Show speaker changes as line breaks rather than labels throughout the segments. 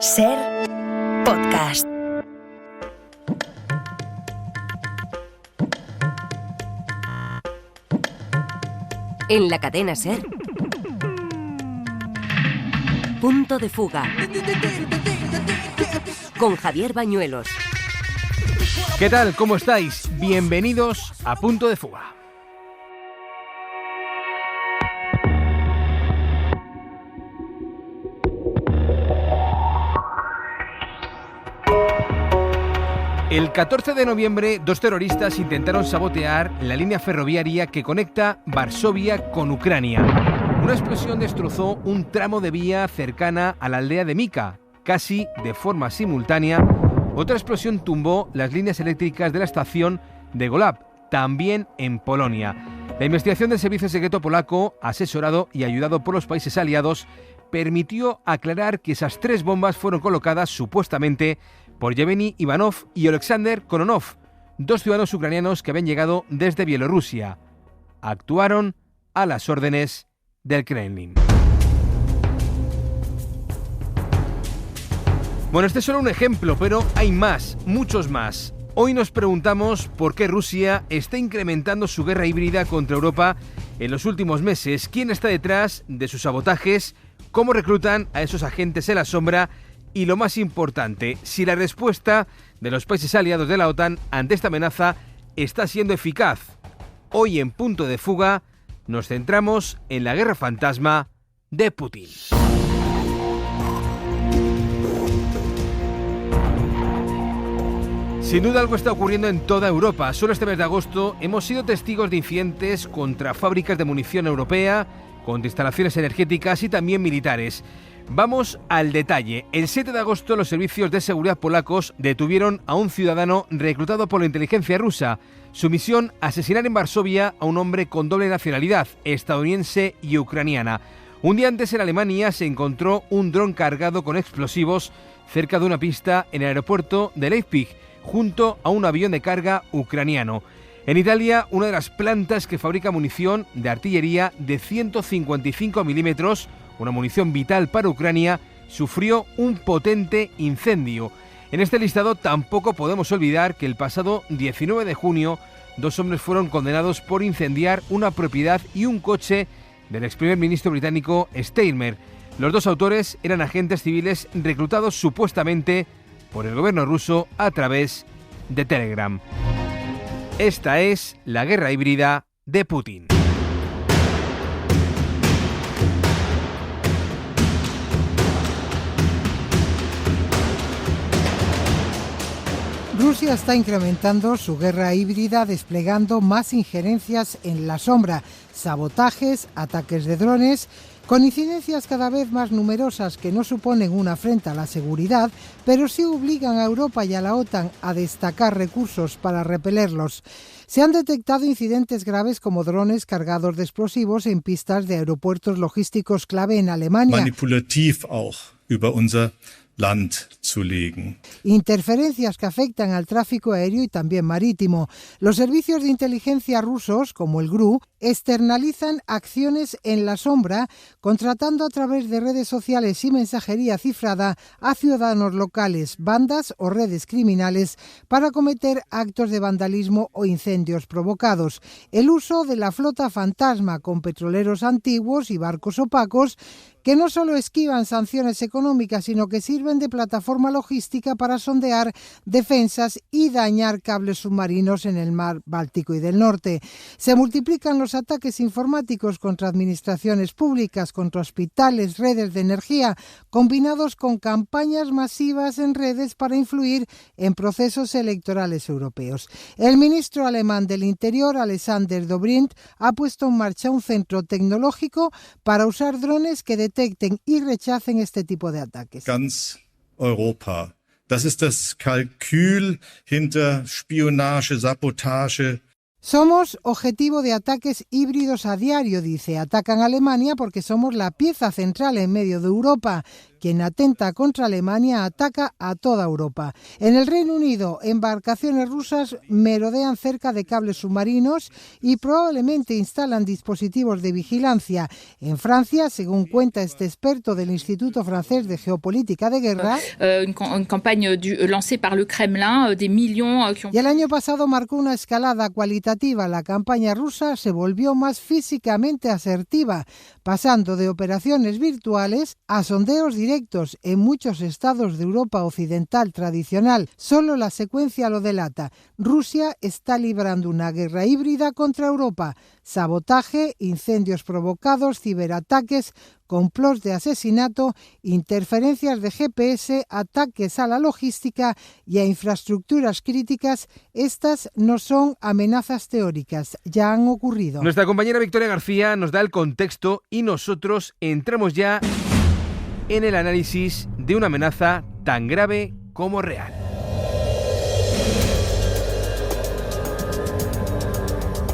Ser Podcast. En la cadena Ser. Punto de fuga. Con Javier Bañuelos.
¿Qué tal? ¿Cómo estáis? Bienvenidos a Punto de Fuga. El 14 de noviembre, dos terroristas intentaron sabotear la línea ferroviaria que conecta Varsovia con Ucrania. Una explosión destrozó un tramo de vía cercana a la aldea de Mika. Casi de forma simultánea, otra explosión tumbó las líneas eléctricas de la estación de Golab, también en Polonia. La investigación del servicio secreto polaco, asesorado y ayudado por los países aliados, permitió aclarar que esas tres bombas fueron colocadas supuestamente por Yevgeny Ivanov y Oleksandr Kononov, dos ciudadanos ucranianos que habían llegado desde Bielorrusia. Actuaron a las órdenes del Kremlin. Bueno, este es solo un ejemplo, pero hay más, muchos más. Hoy nos preguntamos por qué Rusia está incrementando su guerra híbrida contra Europa en los últimos meses. ¿Quién está detrás de sus sabotajes? ¿Cómo reclutan a esos agentes en la sombra? Y lo más importante, si la respuesta de los países aliados de la OTAN ante esta amenaza está siendo eficaz. Hoy en Punto de Fuga nos centramos en la guerra fantasma de Putin. Sin duda algo está ocurriendo en toda Europa. Solo este mes de agosto hemos sido testigos de incidentes contra fábricas de munición europea, contra instalaciones energéticas y también militares. Vamos al detalle. El 7 de agosto los servicios de seguridad polacos detuvieron a un ciudadano reclutado por la inteligencia rusa. Su misión, asesinar en Varsovia a un hombre con doble nacionalidad, estadounidense y ucraniana. Un día antes en Alemania se encontró un dron cargado con explosivos cerca de una pista en el aeropuerto de Leipzig, junto a un avión de carga ucraniano. En Italia, una de las plantas que fabrica munición de artillería de 155 milímetros, una munición vital para Ucrania, sufrió un potente incendio. En este listado tampoco podemos olvidar que el pasado 19 de junio, dos hombres fueron condenados por incendiar una propiedad y un coche del ex primer ministro británico Steinmeier. Los dos autores eran agentes civiles reclutados supuestamente por el gobierno ruso a través de Telegram. Esta es la guerra híbrida de Putin.
Rusia está incrementando su guerra híbrida, desplegando más injerencias en la sombra, sabotajes, ataques de drones, con incidencias cada vez más numerosas que no suponen una afrenta a la seguridad, pero sí obligan a Europa y a la OTAN a destacar recursos para repelerlos. Se han detectado incidentes graves como drones cargados de explosivos en pistas de aeropuertos logísticos clave en Alemania.
Manipulativ auch über unser Land zu legen.
Interferencias que afectan al tráfico aéreo y también marítimo. Los servicios de inteligencia rusos, como el GRU, externalizan acciones en la sombra, contratando a través de redes sociales y mensajería cifrada a ciudadanos locales, bandas o redes criminales para cometer actos de vandalismo o incendios provocados. El uso de la flota fantasma con petroleros antiguos y barcos opacos que no solo esquivan sanciones económicas, sino que sirven de plataforma logística para sondear defensas y dañar cables submarinos en el mar Báltico y del Norte. Se multiplican los ataques informáticos contra administraciones públicas, contra hospitales, redes de energía, combinados con campañas masivas en redes para influir en procesos electorales europeos. El ministro alemán del Interior, Alexander Dobrindt, ha puesto en marcha un centro tecnológico para usar drones que detecten y rechacen este tipo de ataques.
Ganz Europa. Das ist das Kalkül hinter Spionage, Sabotage.
Somos objetivo de ataques híbridos a diario, dice. Atacan a Alemania porque somos la pieza central en medio de Europa. quien atenta contra Alemania ataca a toda Europa. En el Reino Unido, embarcaciones rusas merodean cerca de cables submarinos y probablemente instalan dispositivos de vigilancia. En Francia, según cuenta este experto del Instituto Francés de Geopolítica de Guerra, y el año pasado marcó una escalada cualitativa. La campaña rusa se volvió más físicamente asertiva, pasando de operaciones virtuales a sondeos directos en muchos estados de Europa occidental tradicional. Solo la secuencia lo delata. Rusia está librando una guerra híbrida contra Europa. Sabotaje, incendios provocados, ciberataques, complots de asesinato, interferencias de GPS, ataques a la logística y a infraestructuras críticas. Estas no son amenazas teóricas, ya han ocurrido.
Nuestra compañera Victoria García nos da el contexto y nosotros entramos ya en el análisis de una amenaza tan grave como real.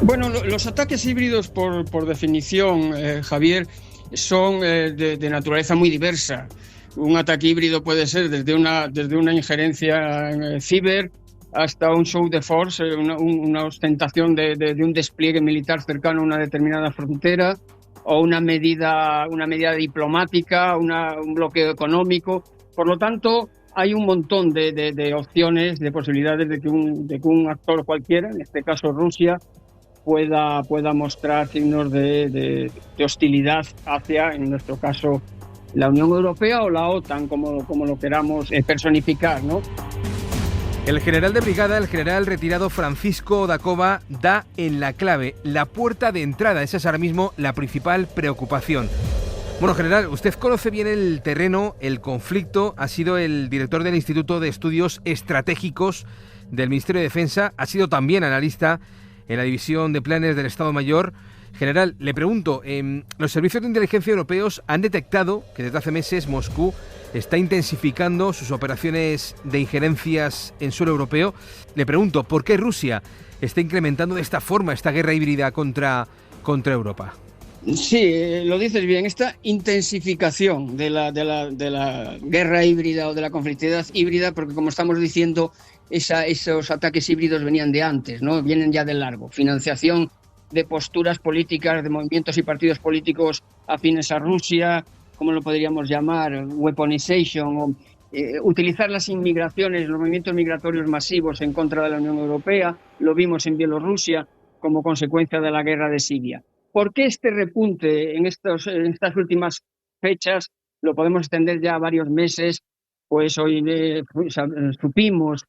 Bueno, los ataques híbridos, por definición, Javier, son de naturaleza muy diversa. Un ataque híbrido puede ser desde una injerencia ciber hasta un show de force, una ostentación de un despliegue militar cercano a una determinada frontera, o una medida diplomática, un bloqueo económico. Por lo tanto, hay un montón de opciones, de posibilidades de que un actor cualquiera, en este caso Rusia, pueda mostrar signos de hostilidad hacia, en nuestro caso, la Unión Europea o la OTAN, como lo queramos personificar, ¿no?
El general de brigada, el general retirado Francisco Dacova, da en la clave, la puerta de entrada. Esa es ahora mismo la principal preocupación. Bueno, general, usted conoce bien el terreno, el conflicto, ha sido el director del Instituto de Estudios Estratégicos del Ministerio de Defensa, ha sido también analista en la División de Planes del Estado Mayor. General, le pregunto, los servicios de inteligencia europeos han detectado que desde hace meses Moscú está intensificando sus operaciones de injerencias en suelo europeo. Le pregunto, ¿por qué Rusia está incrementando de esta forma esta guerra híbrida contra Europa?
Sí, lo dices bien, esta intensificación de la guerra híbrida o de la conflictividad híbrida, porque como estamos diciendo, esos ataques híbridos venían de antes, ¿no? Vienen ya de largo. Financiación de posturas políticas, de movimientos y partidos políticos afines a Rusia, ¿cómo lo podríamos llamar? Weaponization, o utilizar las inmigraciones, los movimientos migratorios masivos en contra de la Unión Europea. Lo vimos en Bielorrusia como consecuencia de la guerra de Siria. ¿Por qué este repunte en estas últimas fechas? Lo podemos extender ya a varios meses. Pues hoy supimos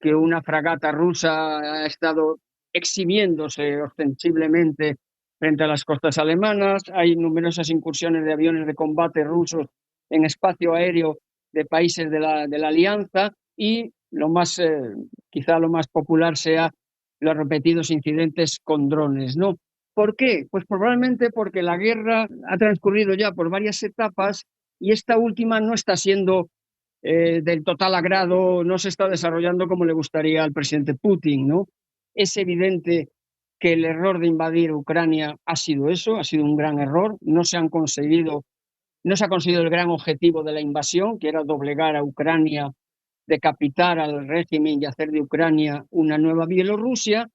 que una fragata rusa ha estado exhibiéndose ostensiblemente frente a las costas alemanas. Hay numerosas incursiones de aviones de combate rusos en espacio aéreo de países de la Alianza, y quizá lo más popular sea los repetidos incidentes con drones, ¿no? ¿Por qué? Pues probablemente porque la guerra ha transcurrido ya por varias etapas y esta última no está siendo del total agrado, no se está desarrollando como le gustaría al presidente Putin, ¿no? Es evidente que el error de invadir Ucrania ha sido eso, ha sido un gran error. No se ha conseguido el gran objetivo de la invasión, que era doblegar a Ucrania, decapitar al régimen y hacer de Ucrania una nueva Bielorrusia.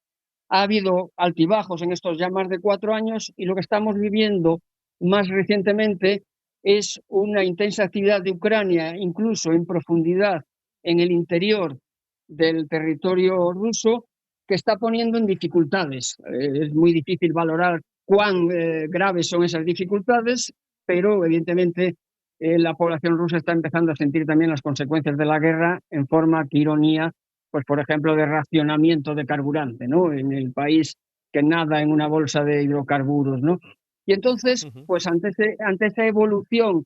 Ha habido altibajos en estos ya más de 4 años, y lo que estamos viviendo más recientemente es una intensa actividad de Ucrania, incluso en profundidad en el interior del territorio ruso, que está poniendo en dificultades. Es muy difícil valorar cuán graves son esas dificultades, pero evidentemente la población rusa está empezando a sentir también las consecuencias de la guerra en forma, qué ironía, pues por ejemplo, de racionamiento de carburante, ¿no? En el país que nada en una bolsa de hidrocarburos, ¿no? Y entonces, pues ante esa evolución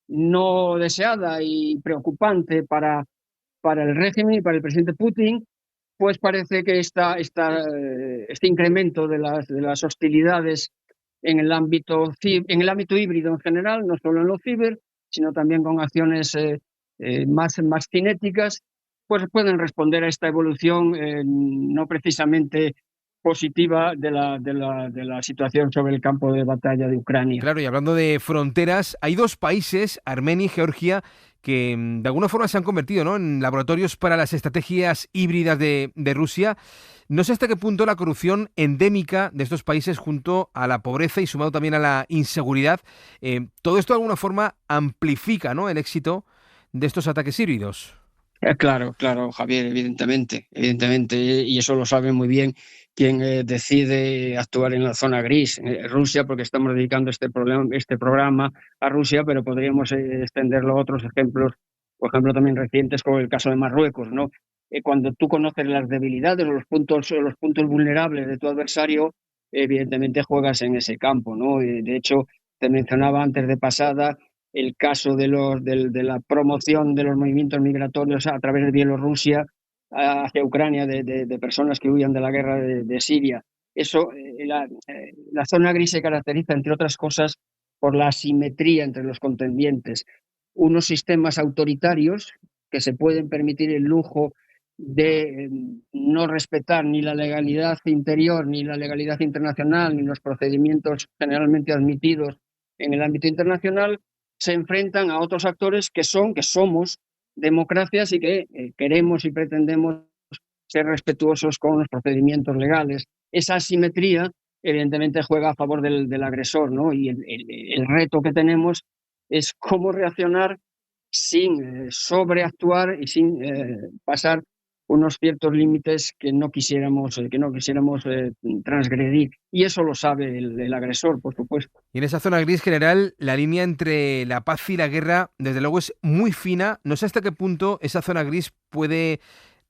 no deseada y preocupante para el régimen y para el presidente Putin, pues parece que este incremento de las hostilidades en el ámbito híbrido en general, no solo en lo ciber, sino también con acciones más cinéticas, pues pueden responder a esta evolución no precisamente positiva de la situación sobre el campo de batalla de Ucrania.
Claro, y hablando de fronteras, hay dos países, Armenia y Georgia, que de alguna forma se han convertido, ¿no?, en laboratorios para las estrategias híbridas de Rusia. No sé hasta qué punto la corrupción endémica de estos países, junto a la pobreza y sumado también a la inseguridad, todo esto de alguna forma amplifica, ¿no?, el éxito de estos ataques híbridos.
Claro, Javier, evidentemente, y eso lo sabe muy bien quien decide actuar en la zona gris, Rusia, porque estamos dedicando este programa a Rusia, pero podríamos extenderlo a otros ejemplos, por ejemplo, también recientes, como el caso de Marruecos, ¿no? Cuando tú conoces las debilidades o los puntos vulnerables de tu adversario, evidentemente juegas en ese campo, ¿no? De hecho, te mencionaba antes de pasada el caso de la promoción de los movimientos migratorios a través de Bielorrusia hacia Ucrania, de personas que huían de la guerra de Siria. Eso, la zona gris se caracteriza, entre otras cosas, por la asimetría entre los contendientes. Unos sistemas autoritarios que se pueden permitir el lujo de no respetar ni la legalidad interior, ni la legalidad internacional, ni los procedimientos generalmente admitidos en el ámbito internacional, se enfrentan a otros actores que somos democracias y que queremos y pretendemos ser respetuosos con los procedimientos legales. Esa asimetría, evidentemente, juega a favor del agresor, ¿no? Y el reto que tenemos es cómo reaccionar sin sobreactuar y sin pasar unos ciertos límites que no quisiéramos transgredir. Y eso lo sabe el agresor, por supuesto.
Y en esa zona gris, general, la línea entre la paz y la guerra, desde luego, es muy fina. No sé hasta qué punto esa zona gris puede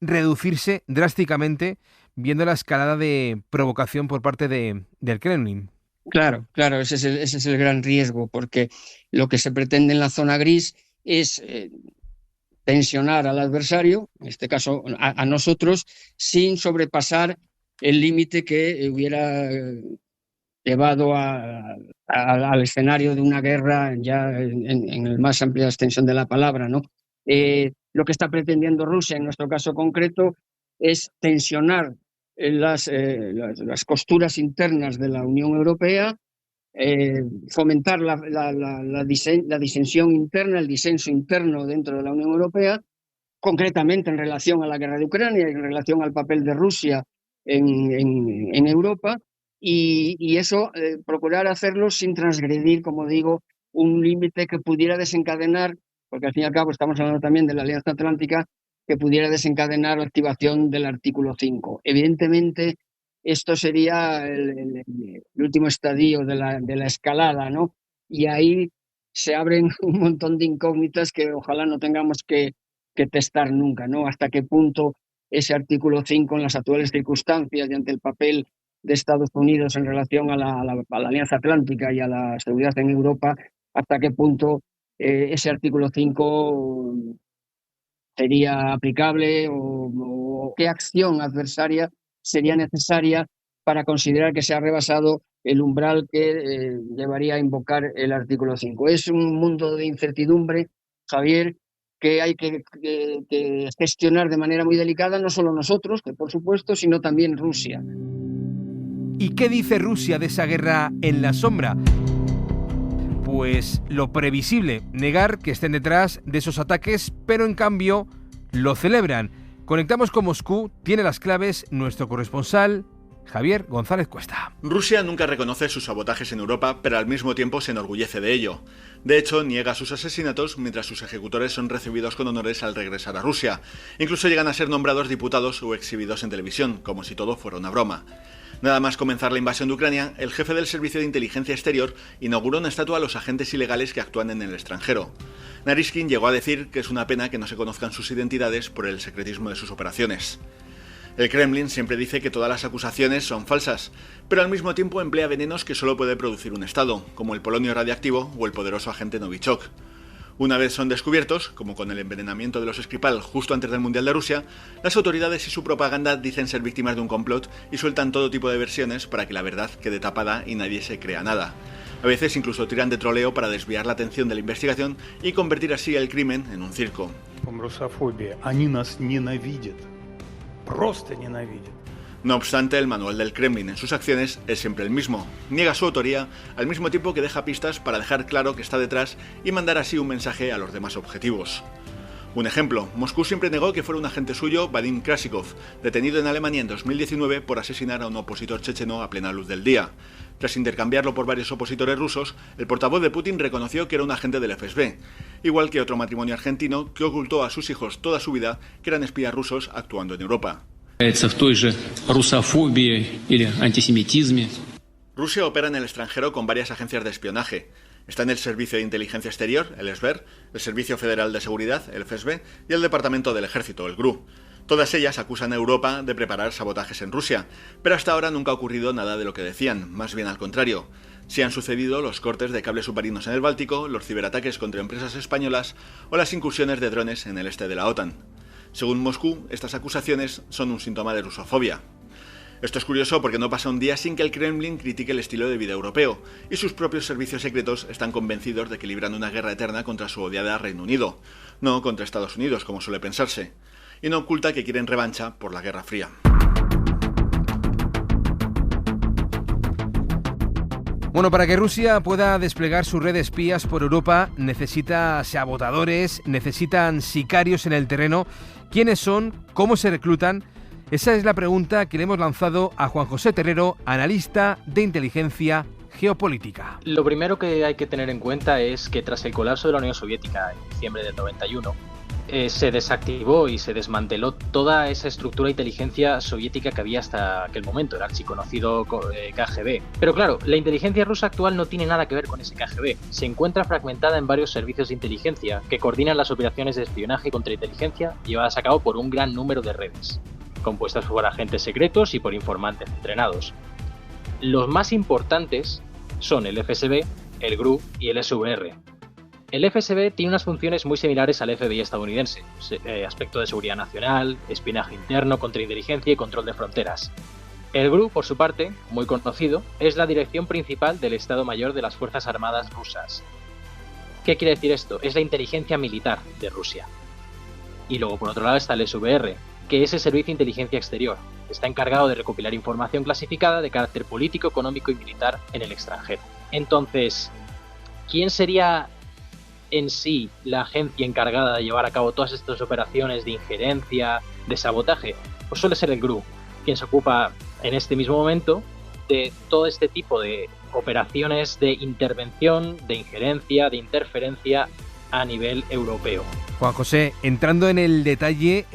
reducirse drásticamente viendo la escalada de provocación por parte del Kremlin.
Claro, ese es el gran riesgo, porque lo que se pretende en la zona gris es tensionar al adversario, en este caso a nosotros, sin sobrepasar el límite que hubiera llevado al escenario de una guerra ya en la más amplia extensión de la palabra, ¿no? Lo que está pretendiendo Rusia, en nuestro caso concreto, es tensionar las costuras internas de la Unión Europea, fomentar la disensión interna, el disenso interno dentro de la Unión Europea, concretamente en relación a la guerra de Ucrania y en relación al papel de Rusia en Europa, y eso procurar hacerlo sin transgredir, como digo, un límite que pudiera desencadenar, porque al fin y al cabo estamos hablando también de la Alianza Atlántica, que pudiera desencadenar la activación del artículo 5. Evidentemente, esto sería el último estadio de la escalada, ¿no? Y ahí se abren un montón de incógnitas que ojalá no tengamos que testar nunca, ¿no? Hasta qué punto ese artículo 5 en las actuales circunstancias y ante el papel de Estados Unidos en relación a la Alianza Atlántica y a la seguridad en Europa, hasta qué punto ese artículo 5 sería aplicable o qué acción adversaria sería necesaria para considerar que se ha rebasado el umbral que llevaría a invocar el artículo 5. Es un mundo de incertidumbre, Javier, que hay que gestionar de manera muy delicada, no solo nosotros, que por supuesto, sino también Rusia.
¿Y qué dice Rusia de esa guerra en la sombra? Pues lo previsible, negar que estén detrás de esos ataques, pero en cambio lo celebran. Conectamos con Moscú, tiene las claves nuestro corresponsal Javier González Cuesta.
Rusia nunca reconoce sus sabotajes en Europa, pero al mismo tiempo se enorgullece de ello. De hecho, niega sus asesinatos mientras sus ejecutores son recibidos con honores al regresar a Rusia. Incluso llegan a ser nombrados diputados o exhibidos en televisión, como si todo fuera una broma. Nada más comenzar la invasión de Ucrania, el jefe del Servicio de Inteligencia Exterior inauguró una estatua a los agentes ilegales que actúan en el extranjero. Naryshkin llegó a decir que es una pena que no se conozcan sus identidades por el secretismo de sus operaciones. El Kremlin siempre dice que todas las acusaciones son falsas, pero al mismo tiempo emplea venenos que solo puede producir un Estado, como el polonio radiactivo o el poderoso agente Novichok. Una vez son descubiertos, como con el envenenamiento de los Skripal justo antes del Mundial de Rusia, las autoridades y su propaganda dicen ser víctimas de un complot y sueltan todo tipo de versiones para que la verdad quede tapada y nadie se crea nada. A veces incluso tiran de troleo para desviar la atención de la investigación y convertir así el crimen en un circo. No obstante, el manual del Kremlin en sus acciones es siempre el mismo. Niega su autoría, al mismo tiempo que deja pistas para dejar claro que está detrás y mandar así un mensaje a los demás objetivos. Un ejemplo, Moscú siempre negó que fuera un agente suyo, Vadim Krasikov, detenido en Alemania en 2019 por asesinar a un opositor checheno a plena luz del día. Tras intercambiarlo por varios opositores rusos, el portavoz de Putin reconoció que era un agente del FSB, igual que otro matrimonio argentino que ocultó a sus hijos toda su vida que eran espías rusos actuando en Europa. Rusia opera en el extranjero con varias agencias de espionaje. Está en el Servicio de Inteligencia Exterior, el SVER, el Servicio Federal de Seguridad, el FSB, y el Departamento del Ejército, el GRU. Todas ellas acusan a Europa de preparar sabotajes en Rusia, pero hasta ahora nunca ha ocurrido nada de lo que decían, más bien al contrario. Sí han sucedido los cortes de cables submarinos en el Báltico, los ciberataques contra empresas españolas o las incursiones de drones en el este de la OTAN. Según Moscú, estas acusaciones son un síntoma de rusofobia. Esto es curioso porque no pasa un día sin que el Kremlin critique el estilo de vida europeo, y sus propios servicios secretos están convencidos de que libran una guerra eterna contra su odiada Reino Unido, no contra Estados Unidos, como suele pensarse, y no oculta que quieren revancha por la Guerra Fría.
Bueno, para que Rusia pueda desplegar su red de espías por Europa, necesita sabotadores, necesitan sicarios en el terreno. ¿Quiénes son? ¿Cómo se reclutan? Esa es la pregunta que le hemos lanzado a Juan José Terrero, analista de inteligencia geopolítica.
Lo primero que hay que tener en cuenta es que tras el colapso de la Unión Soviética en diciembre del 91, se desactivó y se desmanteló toda esa estructura de inteligencia soviética que había hasta aquel momento, el archiconocido KGB. Pero claro, la inteligencia rusa actual no tiene nada que ver con ese KGB. Se encuentra fragmentada en varios servicios de inteligencia que coordinan las operaciones de espionaje y contrainteligencia llevadas a cabo por un gran número de redes, compuestas por agentes secretos y por informantes entrenados. Los más importantes son el FSB, el GRU y el SVR. El FSB tiene unas funciones muy similares al FBI estadounidense, aspecto de seguridad nacional, espionaje interno, contrainteligencia y control de fronteras. El GRU, por su parte, muy conocido, es la dirección principal del Estado Mayor de las Fuerzas Armadas rusas. ¿Qué quiere decir esto? Es la inteligencia militar de Rusia. Y luego, por otro lado, está el SVR, que es el Servicio de Inteligencia Exterior. Está encargado de recopilar información clasificada de carácter político, económico y militar en el extranjero. Entonces, ¿quién sería en sí la agencia encargada de llevar a cabo todas estas operaciones de injerencia, de sabotaje? Pues suele ser el GRU, quien se ocupa en este mismo momento de todo este tipo de operaciones de intervención, de injerencia, de interferencia a nivel europeo.
Juan José, entrando en el detalle,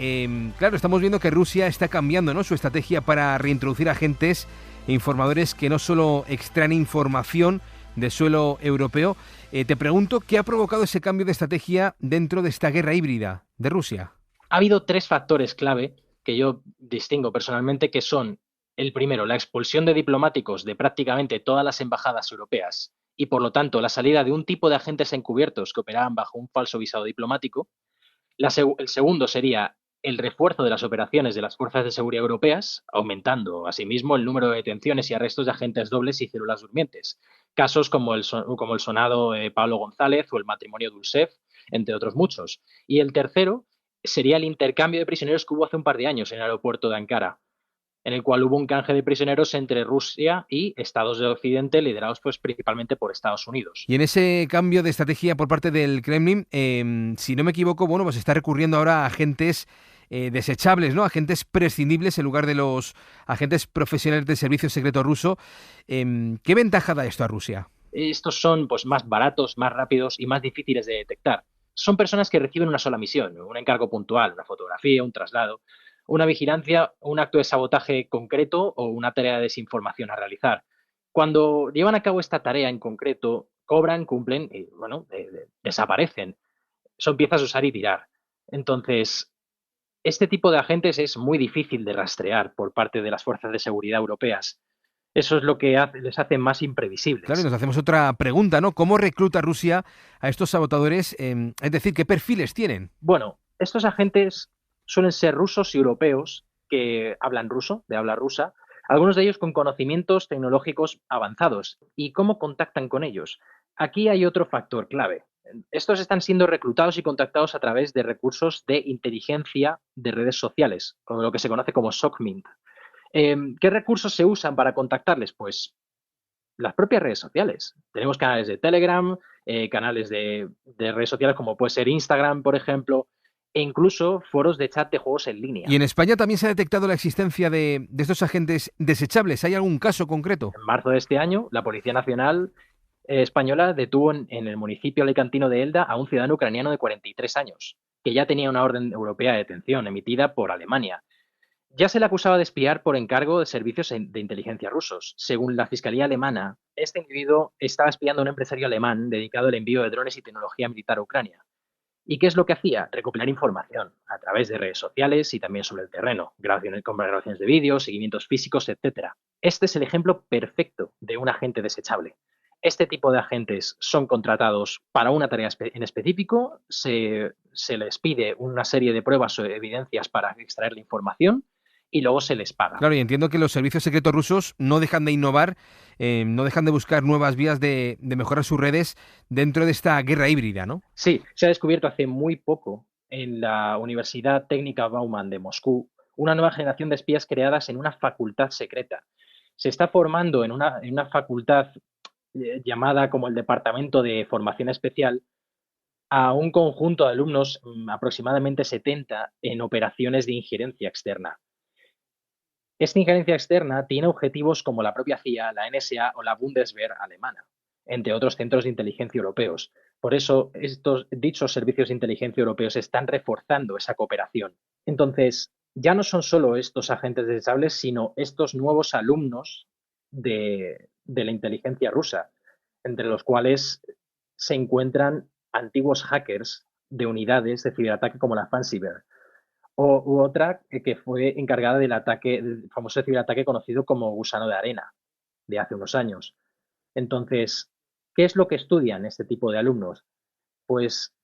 claro, estamos viendo que Rusia está cambiando, ¿no?, su estrategia para reintroducir agentes e informadores que no solo extraen información de suelo europeo. Te pregunto, ¿qué ha provocado ese cambio de estrategia dentro de esta guerra híbrida de Rusia?
Ha habido tres factores clave que yo distingo personalmente, que son: el primero, la expulsión de diplomáticos de prácticamente todas las embajadas europeas y, por lo tanto, la salida de un tipo de agentes encubiertos que operaban bajo un falso visado diplomático. El segundo sería el refuerzo de las operaciones de las fuerzas de seguridad europeas, aumentando asimismo el número de detenciones y arrestos de agentes dobles y células durmientes. Casos como el sonado Pablo González o el matrimonio Dulcev, entre otros muchos. Y el tercero sería el intercambio de prisioneros que hubo hace un par de años en el aeropuerto de Ankara, en el cual hubo un canje de prisioneros entre Rusia y estados de Occidente, liderados pues principalmente por Estados Unidos.
Y en ese cambio de estrategia por parte del Kremlin, si no me equivoco, bueno, pues está recurriendo ahora a agentes desechables, ¿no?, agentes prescindibles en lugar de los agentes profesionales del servicio secreto ruso. ¿Qué ventaja da esto a Rusia?
Estos son pues más baratos, más rápidos y más difíciles de detectar. Son personas que reciben una sola misión, un encargo puntual, una fotografía, un traslado, una vigilancia, un acto de sabotaje concreto o una tarea de desinformación a realizar. Cuando llevan a cabo esta tarea en concreto, cobran, cumplen y, bueno, desaparecen. Son piezas de usar y tirar. Entonces, este tipo de agentes es muy difícil de rastrear por parte de las fuerzas de seguridad europeas. Eso es lo que les hace más imprevisibles.
Claro, y nos hacemos otra pregunta, ¿no? ¿Cómo recluta Rusia a estos sabotadores? Es decir, ¿qué perfiles tienen?
Bueno, estos agentes suelen ser rusos y europeos que hablan ruso, de habla rusa, algunos de ellos con conocimientos tecnológicos avanzados. ¿Y cómo contactan con ellos? Aquí hay otro factor clave. Estos están siendo reclutados y contactados a través de recursos de inteligencia de redes sociales, o lo que se conoce como SOCMINT. ¿Qué recursos se usan para contactarles? Pues las propias redes sociales. Tenemos canales de Telegram, canales de redes sociales como puede ser Instagram, por ejemplo, e incluso foros de chat de juegos en línea.
Y en España también se ha detectado la existencia de estos agentes desechables. ¿Hay algún caso concreto?
En marzo de este año, la Policía Nacional española detuvo en el municipio alicantino de Elda a un ciudadano ucraniano de 43 años, que ya tenía una orden europea de detención emitida por Alemania. Ya se le acusaba de espiar por encargo de servicios de inteligencia rusos. Según la Fiscalía alemana, este individuo estaba espiando a un empresario alemán dedicado al envío de drones y tecnología militar a Ucrania. ¿Y qué es lo que hacía? Recopilar información a través de redes sociales y también sobre el terreno, grabaciones de vídeos, seguimientos físicos, etc. Este es el ejemplo perfecto de un agente desechable. Este tipo de agentes son contratados para una tarea en específico, se les pide una serie de pruebas o evidencias para extraer la información y luego se les paga.
Claro, y entiendo que los servicios secretos rusos no dejan de innovar, no dejan de buscar nuevas vías de mejorar sus redes dentro de esta guerra híbrida, ¿no?
Sí, se ha descubierto hace muy poco en la Universidad Técnica Bauman de Moscú una nueva generación de espías creadas en una facultad secreta. Se está formando en una facultad llamada como el Departamento de Formación Especial a un conjunto de alumnos, aproximadamente 70, en operaciones de injerencia externa. Esta injerencia externa tiene objetivos como la propia CIA, la NSA o la Bundeswehr alemana, entre otros centros de inteligencia europeos. Por eso, dichos servicios de inteligencia europeos están reforzando esa cooperación. Entonces, ya no son solo estos agentes desechables, sino estos nuevos alumnos de la inteligencia rusa, entre los cuales se encuentran antiguos hackers de unidades de ciberataque como la Fancyber, u otra que fue encargada del famoso ciberataque conocido como gusano de arena, de hace unos años. Entonces, ¿qué es lo que estudian este tipo de alumnos? Pues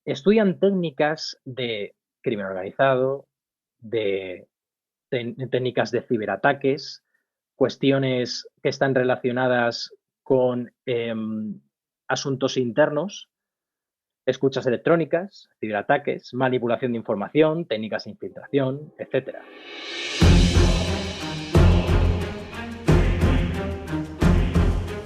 estudian técnicas de crimen organizado, de técnicas de ciberataques, cuestiones que están relacionadas con asuntos internos, escuchas electrónicas, ciberataques, manipulación de información, técnicas de infiltración, etc.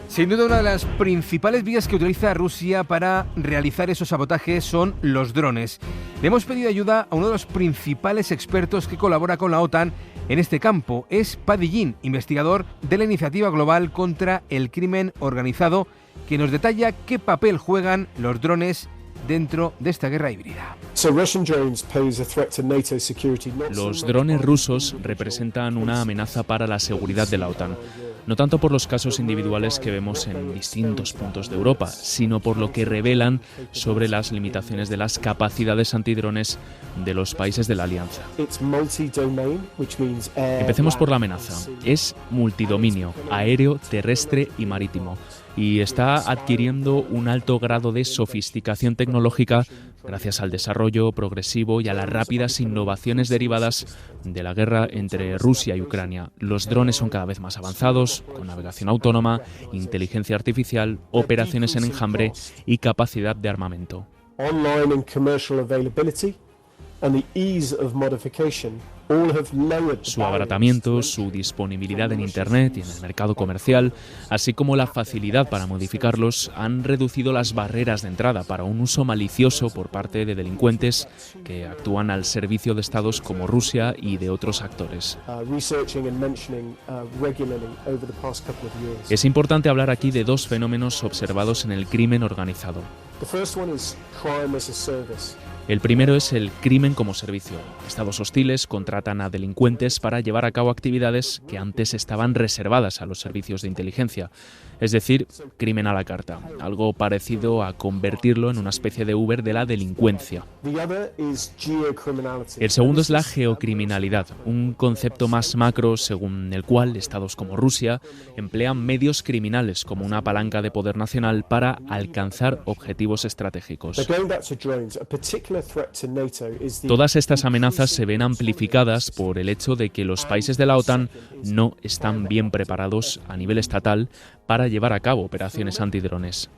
Sin duda, una de las principales vías que utiliza Rusia para realizar esos sabotajes son los drones. Le hemos pedido ayuda a uno de los principales expertos que colabora con la OTAN en este campo. Es Paddy Jean, investigador de la Iniciativa Global contra el Crimen Organizado, que nos detalla qué papel juegan los drones dentro de esta guerra híbrida.
Los drones rusos representan una amenaza para la seguridad de la OTAN, no tanto por los casos individuales que vemos en distintos puntos de Europa, sino por lo que revelan sobre las limitaciones de las capacidades antidrones de los países de la alianza. Empecemos por la amenaza. Es multidominio, aéreo, terrestre y marítimo, y está adquiriendo un alto grado de sofisticación tecnológica gracias al desarrollo progresivo y a las rápidas innovaciones derivadas de la guerra entre Rusia y Ucrania. Los drones son cada vez más avanzados, con navegación autónoma, inteligencia artificial, operaciones en enjambre y capacidad de armamento. Su abaratamiento, su disponibilidad en Internet y en el mercado comercial, así como la facilidad para modificarlos, han reducido las barreras de entrada para un uso malicioso por parte de delincuentes que actúan al servicio de estados como Rusia y de otros actores. Es importante hablar aquí de dos fenómenos observados en el crimen organizado. El primero es el crimen como servicio. Estados hostiles contratan a delincuentes para llevar a cabo actividades que antes estaban reservadas a los servicios de inteligencia, es decir, crimen a la carta, algo parecido a convertirlo en una especie de Uber de la delincuencia. El segundo es la geocriminalidad, un concepto más macro según el cual estados como Rusia emplean medios criminales como una palanca de poder nacional para alcanzar objetivos estratégicos. Todas estas amenazas se ven amplificadas por el hecho de que los países de la OTAN no están bien preparados a nivel estatal para llevar a cabo operaciones antidrones.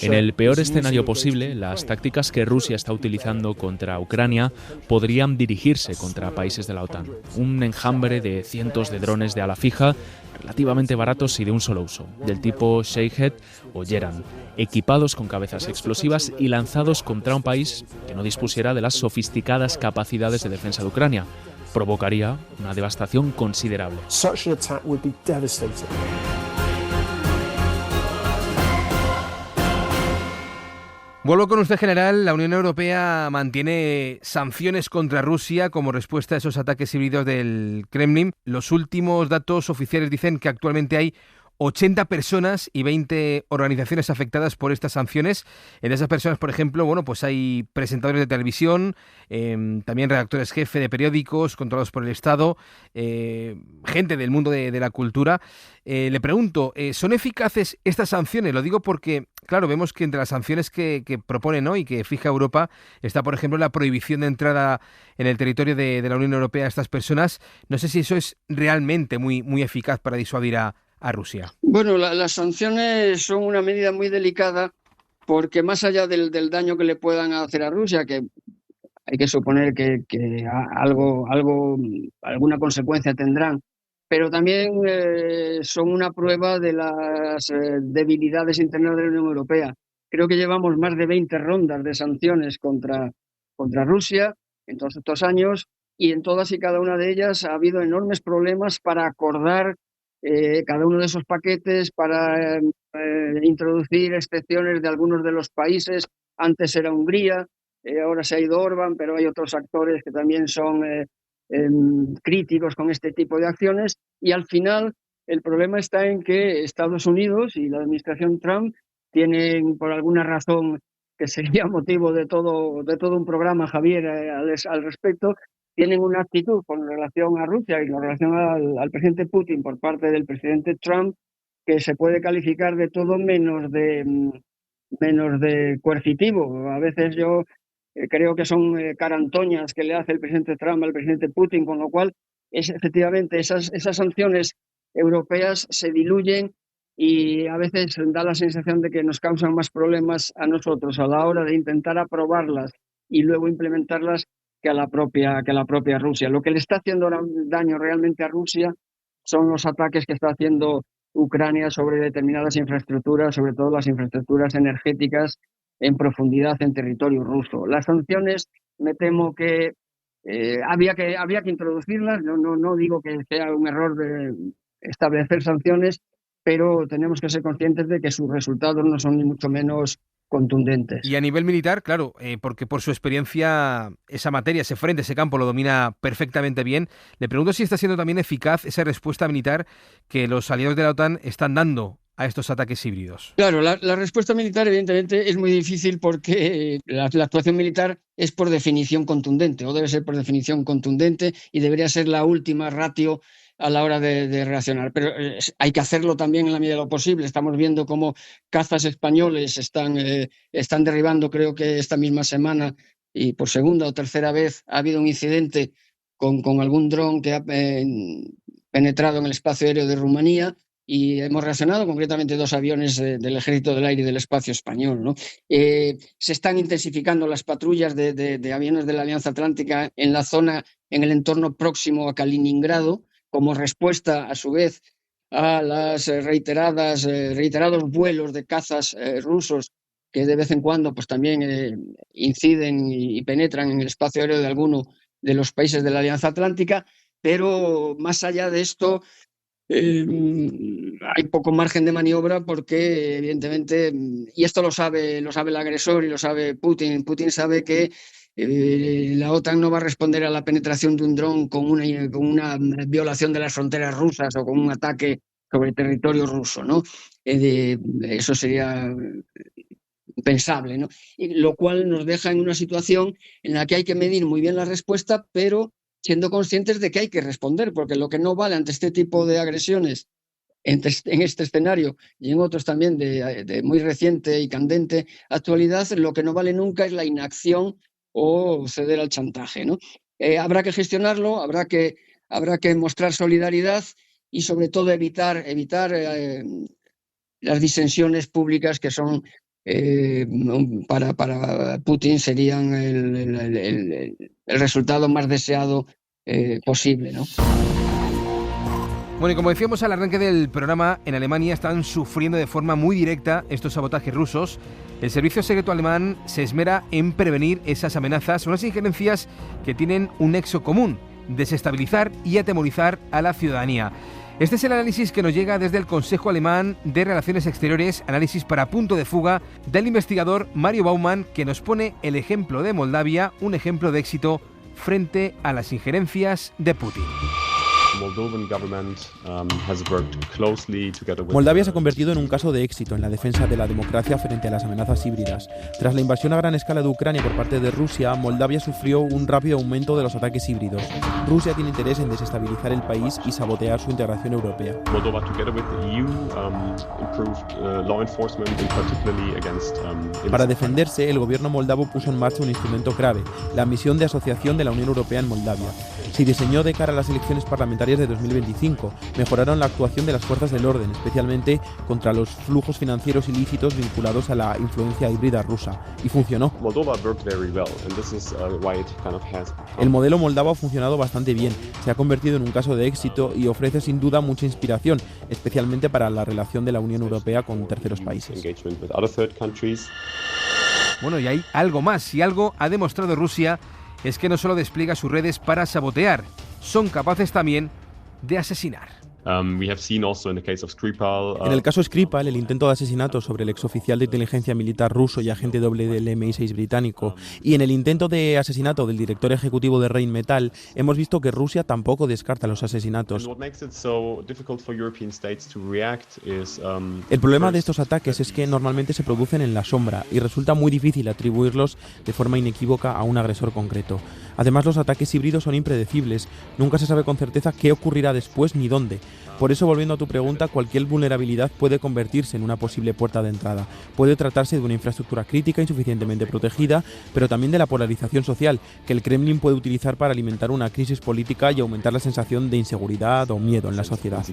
En el peor escenario posible, las tácticas que Rusia está utilizando contra Ucrania podrían dirigirse contra países de la OTAN. Un enjambre de cientos de drones de ala fija, relativamente baratos y de un solo uso, del tipo Shahed o Yeran, equipados con cabezas explosivas y lanzados contra un país que no dispusiera de las sofisticadas capacidades de defensa de Ucrania. Provocaría una devastación considerable.
Vuelvo con usted, general. La Unión Europea mantiene sanciones contra Rusia como respuesta a esos ataques híbridos del Kremlin. Los últimos datos oficiales dicen que actualmente hay 80 personas y 20 organizaciones afectadas por estas sanciones. En esas personas, por ejemplo, pues hay presentadores de televisión, también redactores jefe de periódicos controlados por el Estado, gente del mundo de la cultura. Le pregunto, ¿son eficaces estas sanciones? Lo digo porque, claro, vemos que entre las sanciones que propone, ¿no?, y que fija Europa está, por ejemplo, la prohibición de entrada en el territorio de la Unión Europea a estas personas. No sé si eso es realmente muy eficaz para disuadir a Rusia.
Bueno, las sanciones son una medida muy delicada porque más allá del daño que le puedan hacer a Rusia, que hay que suponer que alguna consecuencia tendrán, pero también son una prueba de las debilidades internas de la Unión Europea. Creo que llevamos más de 20 rondas de sanciones contra Rusia en todos estos años, y en todas y cada una de ellas ha habido enormes problemas para acordar cada uno de esos paquetes, para introducir excepciones de algunos de los países. Antes era Hungría, ahora se ha ido Orbán, pero hay otros actores que también son críticos con este tipo de acciones, y al final el problema está en que Estados Unidos y la administración Trump tienen, por alguna razón que sería motivo de todo un programa, Javier, al respecto, tienen una actitud con relación a Rusia y con relación al presidente Putin por parte del presidente Trump que se puede calificar de todo menos de coercitivo. A veces yo creo que son carantoñas que le hace el presidente Trump al presidente Putin, con lo cual efectivamente esas sanciones europeas se diluyen y a veces da la sensación de que nos causan más problemas a nosotros a la hora de intentar aprobarlas y luego implementarlas que a la propia Rusia. Lo que le está haciendo daño realmente a Rusia son los ataques que está haciendo Ucrania sobre determinadas infraestructuras, sobre todo las infraestructuras energéticas en profundidad en territorio ruso. Las sanciones, me temo que había que introducirlas. No digo que sea un error de establecer sanciones, pero tenemos que ser conscientes de que sus resultados no son ni mucho menos contundentes.
Y a nivel militar, claro, porque por su experiencia esa materia, ese frente, ese campo lo domina perfectamente bien. Le pregunto si está siendo también eficaz esa respuesta militar que los aliados de la OTAN están dando a estos ataques híbridos.
Claro, la respuesta militar evidentemente es muy difícil porque la actuación militar es por definición contundente, o debe ser por definición contundente, y debería ser la última ratio a la hora de reaccionar. Pero hay que hacerlo también en la medida de lo posible. Estamos viendo cómo cazas españoles están derribando, creo que esta misma semana, y por segunda o tercera vez ha habido un incidente con algún dron que ha penetrado en el espacio aéreo de Rumanía, y hemos reaccionado, concretamente 2 aviones del Ejército del Aire y del Espacio Español, ¿no? Se están intensificando las patrullas de aviones de la Alianza Atlántica en la zona, en el entorno próximo a Kaliningrado, como respuesta, a su vez, a las reiterados vuelos de cazas rusos que de vez en cuando pues también inciden y penetran en el espacio aéreo de alguno de los países de la Alianza Atlántica. Pero más allá de esto, hay poco margen de maniobra porque, evidentemente, y esto lo sabe el agresor y lo sabe Putin. Putin sabe que la OTAN no va a responder a la penetración de un dron con una violación de las fronteras rusas o con un ataque sobre territorio ruso, ¿no? Eso sería impensable, ¿no? Y lo cual nos deja en una situación en la que hay que medir muy bien la respuesta, pero siendo conscientes de que hay que responder, porque lo que no vale ante este tipo de agresiones en este escenario y en otros también de muy reciente y candente actualidad, lo que no vale nunca es la inacción o ceder al chantaje, ¿no? Habrá que gestionarlo, habrá que mostrar solidaridad y sobre todo evitar las disensiones públicas que son para Putin serían el resultado más deseado posible, ¿no?
Bueno, y como decíamos al arranque del programa, en Alemania están sufriendo de forma muy directa estos sabotajes rusos. El servicio secreto alemán se esmera en prevenir esas amenazas, unas injerencias que tienen un nexo común: desestabilizar y atemorizar a la ciudadanía. Este es el análisis que nos llega desde el Consejo Alemán de Relaciones Exteriores, análisis para Punto de Fuga, del investigador Mario Baumann, que nos pone el ejemplo de Moldavia, un ejemplo de éxito frente a las injerencias de Putin.
Moldavia se ha convertido en un caso de éxito en la defensa de la democracia frente a las amenazas híbridas. Tras la invasión a gran escala de Ucrania por parte de Rusia, Moldavia sufrió un rápido aumento de los ataques híbridos. Rusia tiene interés en desestabilizar el país y sabotear su integración europea. Para defenderse, el gobierno moldavo puso en marcha un instrumento clave: la misión de asociación de la Unión Europea en Moldavia. Se diseñó de cara a las elecciones parlamentarias de 2025. Mejoraron la actuación de las fuerzas del orden, especialmente contra los flujos financieros ilícitos vinculados a la influencia híbrida rusa. Y funcionó. El modelo moldavo ha funcionado bastante bien. Se ha convertido en un caso de éxito y ofrece sin duda mucha inspiración, especialmente para la relación de la Unión Europea con terceros países.
Bueno, y hay algo más. Si algo ha demostrado Rusia es que no solo despliega sus redes para sabotear, son capaces también de asesinar.
En el caso Skripal, el intento de asesinato sobre el exoficial de inteligencia militar ruso y agente doble del MI6 británico, y en el intento de asesinato del director ejecutivo de Rheinmetall, hemos visto que Rusia tampoco descarta los asesinatos. El problema de estos ataques es que normalmente se producen en la sombra y resulta muy difícil atribuirlos de forma inequívoca a un agresor concreto. Además, los ataques híbridos son impredecibles, nunca se sabe con certeza qué ocurrirá después ni dónde. Por eso, volviendo a tu pregunta, cualquier vulnerabilidad puede convertirse en una posible puerta de entrada. Puede tratarse de una infraestructura crítica insuficientemente protegida, pero también de la polarización social, que el Kremlin puede utilizar para alimentar una crisis política y aumentar la sensación de inseguridad o miedo en la sociedad.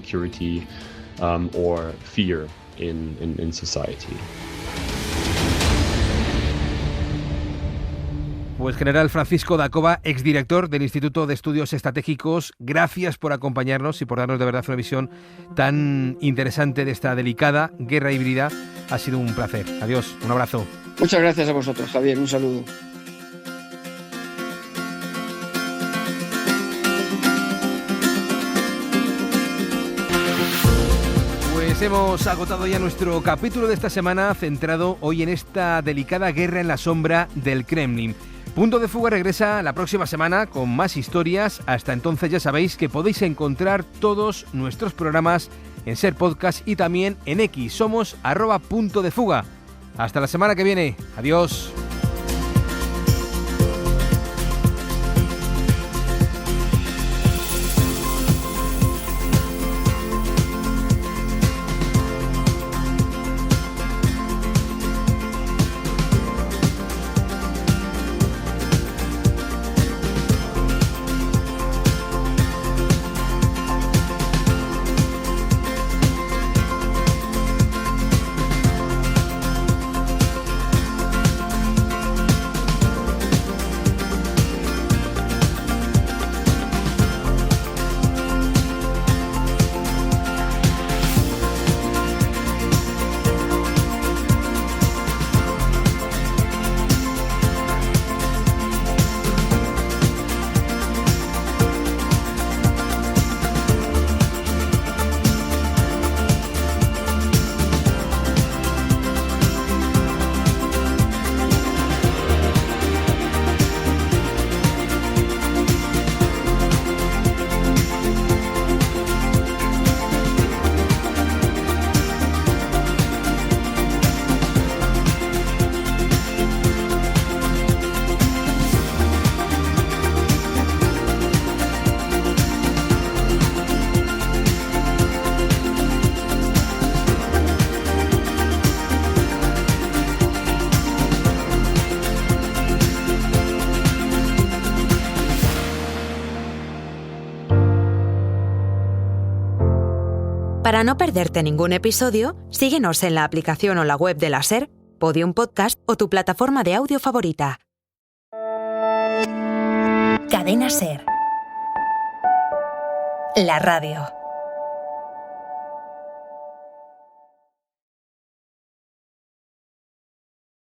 Pues general Francisco Dacova, exdirector del Instituto de Estudios Estratégicos, gracias por acompañarnos y por darnos de verdad una visión tan interesante de esta delicada guerra híbrida. Ha sido un placer. Adiós, un abrazo.
Muchas gracias a vosotros, Javier, un saludo.
Pues hemos agotado ya nuestro capítulo de esta semana, centrado hoy en esta delicada guerra en la sombra del Kremlin. Punto de Fuga regresa la próxima semana con más historias. Hasta entonces ya sabéis que podéis encontrar todos nuestros programas en Ser Podcast y también en X. Somos @puntodefuga. Hasta la semana que viene. Adiós.
Para no perderte ningún episodio, síguenos en la aplicación o la web de la SER, Podium Podcast o tu plataforma de audio favorita.
Cadena SER. La radio.